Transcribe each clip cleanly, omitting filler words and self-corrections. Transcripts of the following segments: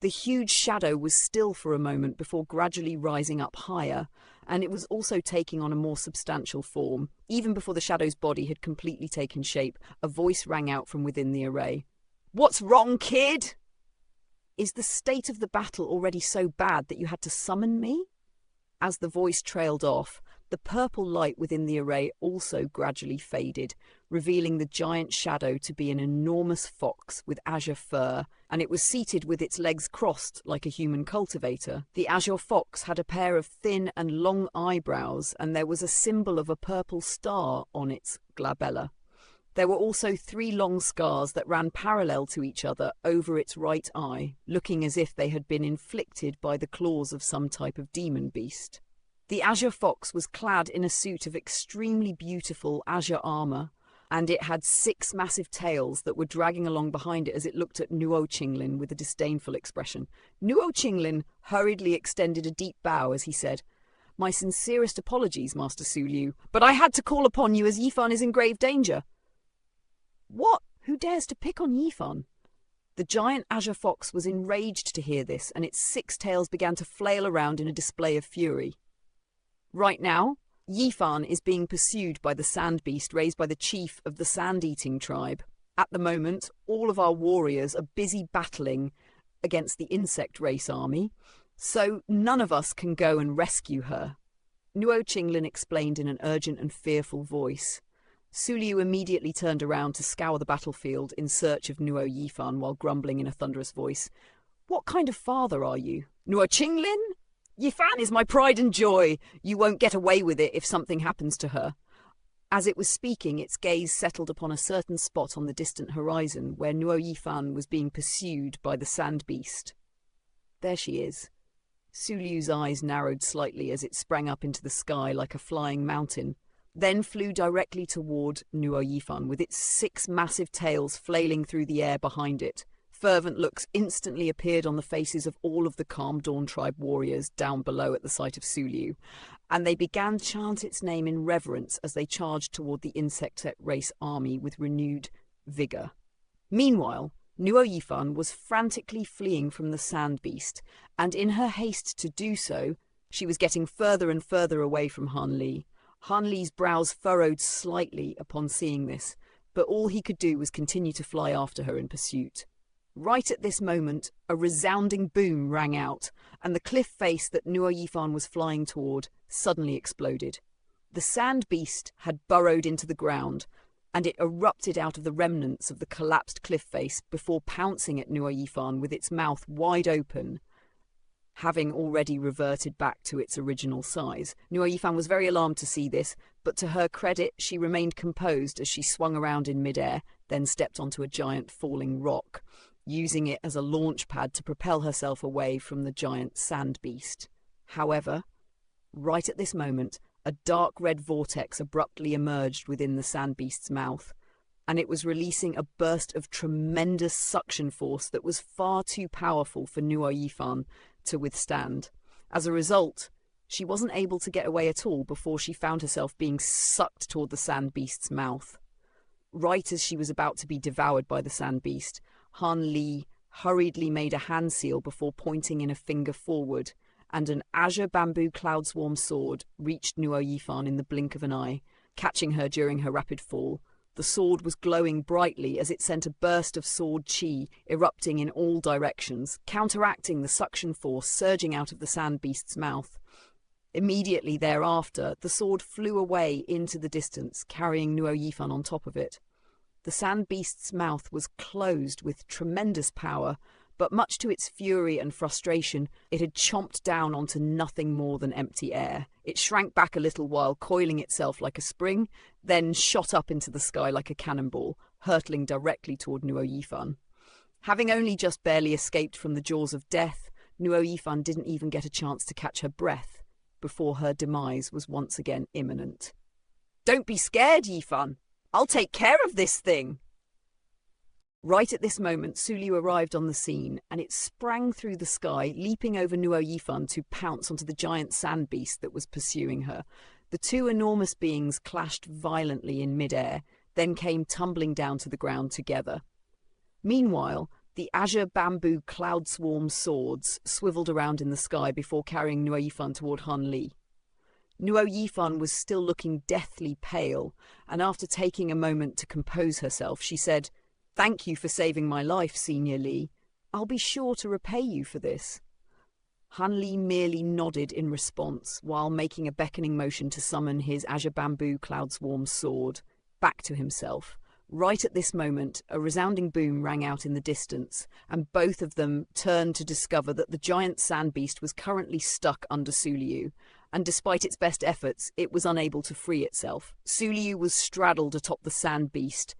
The huge shadow was still for a moment before gradually rising up higher, and it was also taking on a more substantial form. Even before the shadow's body had completely taken shape, a voice rang out from within the array. "What's wrong, kid? Is the state of the battle already so bad that you had to summon me?" As the voice trailed off, the purple light within the array also gradually faded, revealing the giant shadow to be an enormous fox with azure fur, and it was seated with its legs crossed like a human cultivator. The azure fox had a pair of thin and long eyebrows, and there was a symbol of a purple star on its glabella. There were also 3 long scars that ran parallel to each other over its right eye, looking as if they had been inflicted by the claws of some type of demon beast. The azure fox was clad in a suit of extremely beautiful azure armor, and it had 6 massive tails that were dragging along behind it as it looked at Nuo Qinglin with a disdainful expression. Nuo Qinglin hurriedly extended a deep bow as he said, "My sincerest apologies, Master Suliu, but I had to call upon you as Yifan is in grave danger." "What? Who dares to pick on Yifan?" The giant azure fox was enraged to hear this, and its 6 tails began to flail around in a display of fury. "Right now, Yifan is being pursued by the sand beast raised by the chief of the sand-eating tribe. At the moment, all of our warriors are busy battling against the insect race army, so none of us can go and rescue her," Nuo Qinglin explained in an urgent and fearful voice. Suliu immediately turned around to scour the battlefield in search of Nuo Yifan while grumbling in a thunderous voice, "What kind of father are you? Nuo Qinglin? Yifan is my pride and joy. You won't get away with it if something happens to her." As it was speaking, its gaze settled upon a certain spot on the distant horizon where Nuo Yifan was being pursued by the sand beast. "There she is." Suliu's eyes narrowed slightly as it sprang up into the sky like a flying mountain, then flew directly toward Nuo Yifan with its 6 massive tails flailing through the air behind it. Fervent looks instantly appeared on the faces of all of the Calm Dawn tribe warriors down below at the sight of Suliu, and they began to chant its name in reverence as they charged toward the insect race army with renewed vigor. Meanwhile, Nuo Yifan was frantically fleeing from the sand beast, and in her haste to do so, she was getting further and further away from Han Li. Han Li's brows furrowed slightly upon seeing this, but all he could do was continue to fly after her in pursuit. Right at this moment, a resounding boom rang out, and the cliff face that Nuo Yifan was flying toward suddenly exploded. The sand beast had burrowed into the ground, and it erupted out of the remnants of the collapsed cliff face before pouncing at Nuo Yifan with its mouth wide open, having already reverted back to its original size. Nuo Yifan was very alarmed to see this, but to her credit, she remained composed as she swung around in midair, then stepped onto a giant falling rock, using it as a launch pad to propel herself away from the giant sand beast. However, right at this moment, a dark red vortex abruptly emerged within the sand beast's mouth, and it was releasing a burst of tremendous suction force that was far too powerful for Nuo Yifan to withstand. As a result, she wasn't able to get away at all before she found herself being sucked toward the sand beast's mouth. Right as she was about to be devoured by the sand beast, Han Li hurriedly made a hand seal before pointing in a finger forward, and an azure bamboo cloud swarm sword reached Nuo Yifan in the blink of an eye, catching her during her rapid fall. The sword was glowing brightly as it sent a burst of sword chi erupting in all directions, counteracting the suction force surging out of the sand beast's mouth. Immediately thereafter, the sword flew away into the distance, carrying Nuo Yifan on top of it. The sand beast's mouth was closed with tremendous power, but much to its fury and frustration, it had chomped down onto nothing more than empty air. It shrank back a little while, coiling itself like a spring, then shot up into the sky like a cannonball, hurtling directly toward Nuo Yifan. Having only just barely escaped from the jaws of death, Nuo Yifan didn't even get a chance to catch her breath before her demise was once again imminent. "Don't be scared, Yifan. I'll take care of this thing." Right at this moment, Suliu arrived on the scene, and it sprang through the sky, leaping over Nuo Yifan to pounce onto the giant sand beast that was pursuing her. The 2 enormous beings clashed violently in midair, then came tumbling down to the ground together. Meanwhile, The azure bamboo cloud swarm swords swiveled around in the sky before carrying Nuo Yifan toward Han Li. Nuo Yifan was still looking deathly pale, and after taking a moment to compose herself, she said, "Thank you for saving my life, Senior Li. I'll be sure to repay you for this." Han Li merely nodded in response, while making a beckoning motion to summon his azure bamboo cloud swarm sword back to himself. Right at this moment, a resounding boom rang out in the distance, and both of them turned to discover that the giant sand beast was currently stuck under Suliu, and despite its best efforts, it was unable to free itself. Suliu was straddled atop the sand beast,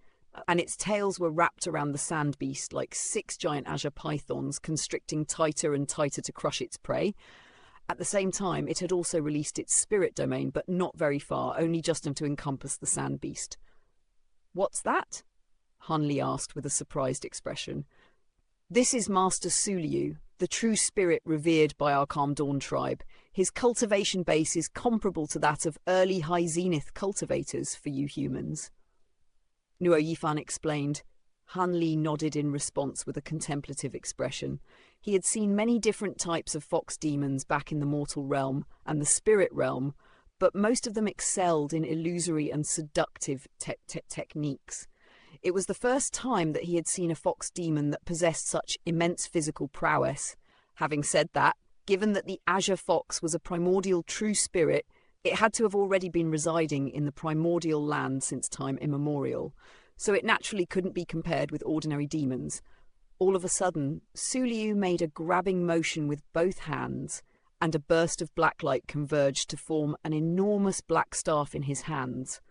and its tails were wrapped around the sand beast like 6 giant azure pythons, constricting tighter and tighter to crush its prey. At the same time, it had also released its spirit domain, but not very far, only just enough to encompass the sand beast. "What's that?" Han Li asked with a surprised expression. "This is Master Suliu, the true spirit revered by our Calm Dawn tribe. His cultivation base is comparable to that of early High Zenith cultivators for you humans." Nuo Yifan explained. Han Li nodded in response with a contemplative expression. He had seen many different types of fox demons back in the mortal realm and the spirit realm, but most of them excelled in illusory and seductive techniques. It was the first time that he had seen a fox demon that possessed such immense physical prowess. Having said that, given that the azure fox was a primordial true spirit, it had to have already been residing in the primordial land since time immemorial, so it naturally couldn't be compared with ordinary demons. All of a sudden, Suliu made a grabbing motion with both hands, and a burst of black light converged to form an enormous black staff in his hands,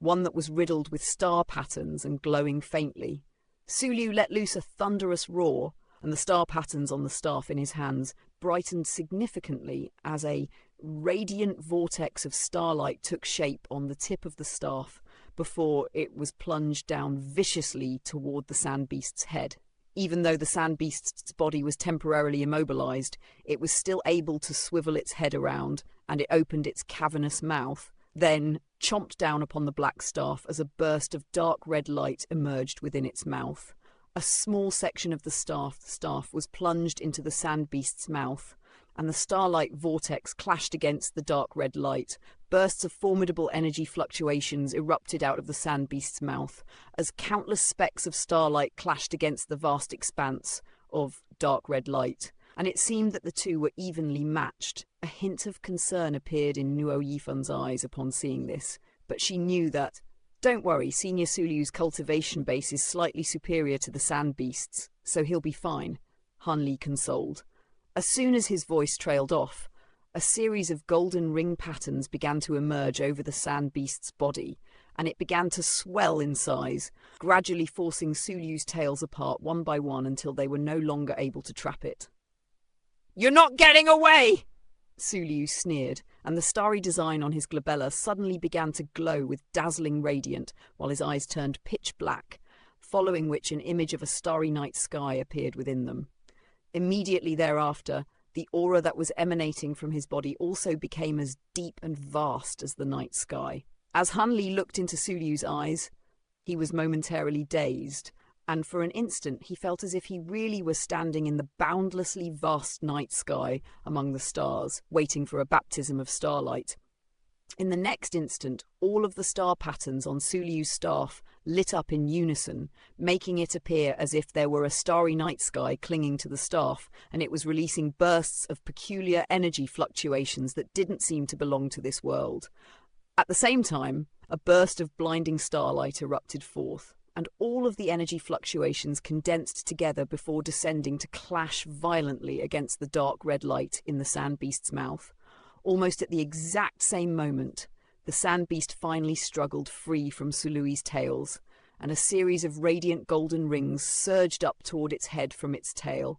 one that was riddled with star patterns and glowing faintly. Suliu let loose a thunderous roar, and the star patterns on the staff in his hands brightened significantly as a radiant vortex of starlight took shape on the tip of the staff before it was plunged down viciously toward the sand beast's head. Even though the sand beast's body was temporarily immobilized, it was still able to swivel its head around, and it opened its cavernous mouth, then chomped down upon the black staff as a burst of dark red light emerged within its mouth. A small section of the staff was plunged into the sand beast's mouth, and the starlight vortex clashed against the dark red light. Bursts of formidable energy fluctuations erupted out of the sand beast's mouth, as countless specks of starlight clashed against the vast expanse of dark red light, and it seemed that the two were evenly matched. A hint of concern appeared in Nuo Yifan's eyes upon seeing this, but she knew that, "Don't worry, Senior Suliu's cultivation base is slightly superior to the sand beast's, so he'll be fine," Han Li consoled. As soon as his voice trailed off, a series of golden ring patterns began to emerge over the sand beast's body, and it began to swell in size, gradually forcing Suliu's tails apart one by one until they were no longer able to trap it. "You're not getting away!" Suliu sneered, and the starry design on his glabella suddenly began to glow with dazzling radiant, while his eyes turned pitch black, following which an image of a starry night sky appeared within them. Immediately thereafter, the aura that was emanating from his body also became as deep and vast as the night sky. As Han Li looked into Suliu's eyes, he was momentarily dazed, and for an instant he felt as if he really were standing in the boundlessly vast night sky among the stars, waiting for a baptism of starlight. In the next instant, all of the star patterns on Suliu's staff lit up in unison, making it appear as if there were a starry night sky clinging to the staff, and it was releasing bursts of peculiar energy fluctuations that didn't seem to belong to this world. At the same time, a burst of blinding starlight erupted forth, and all of the energy fluctuations condensed together before descending to clash violently against the dark red light in the sand beast's mouth. Almost at the exact same moment, the sand beast finally struggled free from Suliu's tails, and a series of radiant golden rings surged up toward its head from its tail,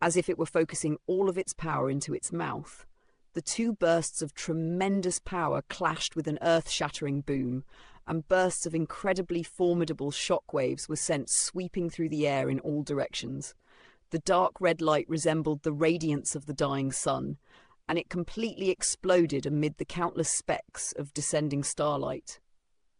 as if it were focusing all of its power into its mouth. The two bursts of tremendous power clashed with an earth-shattering boom, and bursts of incredibly formidable shockwaves were sent sweeping through the air in all directions. The dark red light resembled the radiance of the dying sun, and it completely exploded amid the countless specks of descending starlight.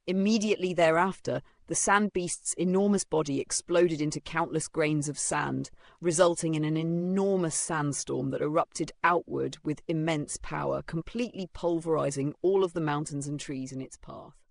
Immediately thereafter, The sand beast's enormous body exploded into countless grains of sand, resulting in an enormous sandstorm that erupted outward with immense power, completely pulverizing all of the mountains and trees in its path.